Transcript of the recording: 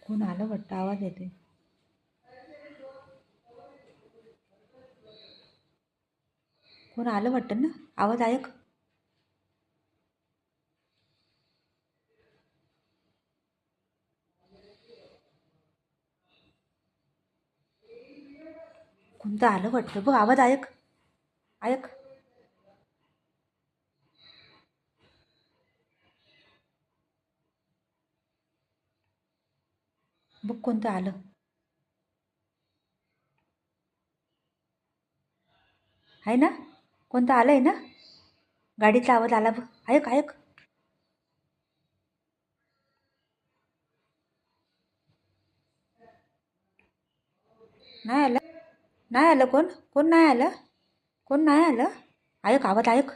कोण आलं वाटतं, आवाज येते. कोण आलं वाटतं ना, आवाज ऐक. कोणतं आलं वाटतं बघ, आवाज ऐक. ऐक. बघ कोणतं आलं. आहे ना, कोणतं आलं आहे ना. गाडीचा आवाज आला बघ, ऐक ऐक. नाही आलं. नाही आलं. कोण कोण नाही आलं. कोण नाही आलं. ऐक, आवाज ऐक.